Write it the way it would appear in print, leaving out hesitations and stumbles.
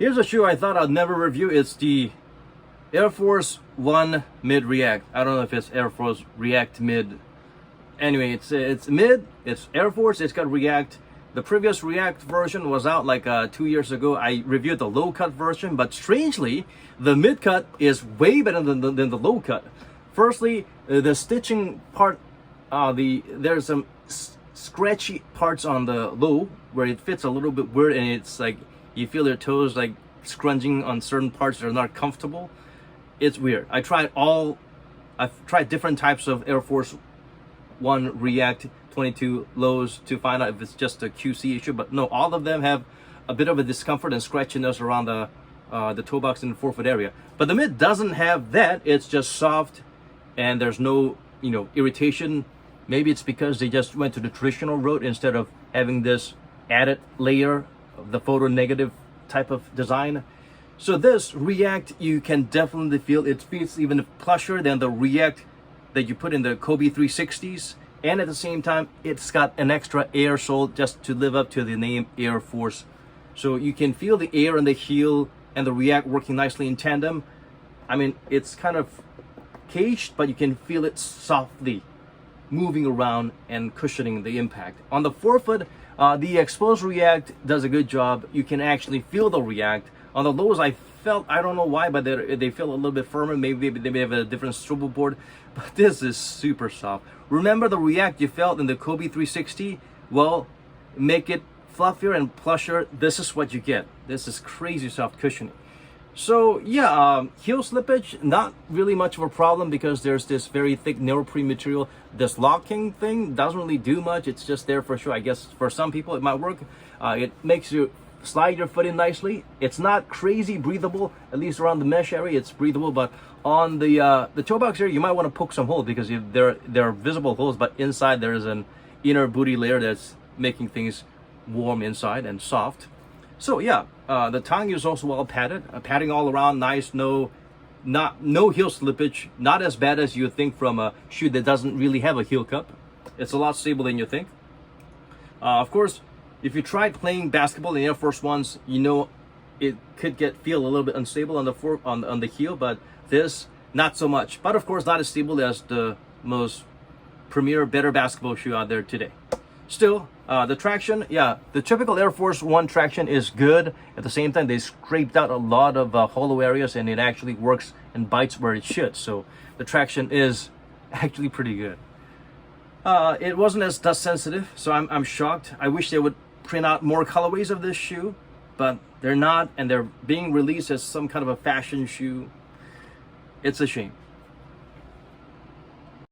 Here's a shoe I thought I'd never review. It's the Air Force One Mid React. I don't know if it's Air Force React Mid. Anyway, it's mid, it's Air Force, it's got React. The previous React version was out like 2 years ago. I reviewed the low cut version, but strangely, the mid cut is way better than the low cut. Firstly, the stitching part, there's some scratchy parts on the low where it fits a little bit weird, and it's like you feel your toes like scrunching on certain parts that are not comfortable. It's weird. I've tried different types of Air Force One React 22 lows to find out if it's just a QC issue, but no, all of them have a bit of a discomfort and scratchiness around the toe box and the forefoot area. But the mid doesn't have that. It's just soft, and there's no irritation. Maybe it's because they just went to the traditional route instead of having this added layer of the photo negative type of design. So this React, you can definitely feel it feels even plusher than the React that you put in the Kobe 360s, and at the same time it's got an extra air sole just to live up to the name Air Force. So you can feel the air in the heel and the React working nicely in tandem. I mean, it's kind of caged, but you can feel it softly moving around and cushioning the impact. On the forefoot, the exposed React does a good job. You can actually feel the React. On the lows, I don't know why, but they feel a little bit firmer. Maybe they may have a different swivel board, but this is super soft. Remember the React you felt in the Kobe 360? Well, make it fluffier and plusher. This is what you get. This is crazy soft cushioning. So yeah, heel slippage, not really much of a problem because there's this very thick neoprene material. This locking thing doesn't really do much. It's just there for sure. I guess for some people it might work. It makes you slide your foot in nicely. It's not crazy breathable, at least around the mesh area it's breathable, but on the toe box area you might want to poke some holes because there are visible holes, but inside there is an inner booty layer that's making things warm inside and soft. So yeah, the tongue is also well padded, padding all around, nice, no heel slippage, not as bad as you would think from a shoe that doesn't really have a heel cup. It's a lot stable than you think. Of course, if you tried playing basketball in Air Force Ones, you know it could feel a little bit unstable on the heel, but this not so much. But of course, not as stable as the most premier, better basketball shoe out there today. Still, the traction, yeah, the typical Air Force One traction is good. At the same time, they scraped out a lot of hollow areas, and it actually works and bites where it should. So the traction is actually pretty good. It wasn't as dust sensitive, so I'm shocked. I wish they would print out more colorways of this shoe, but they're not, and they're being released as some kind of a fashion shoe. It's a shame.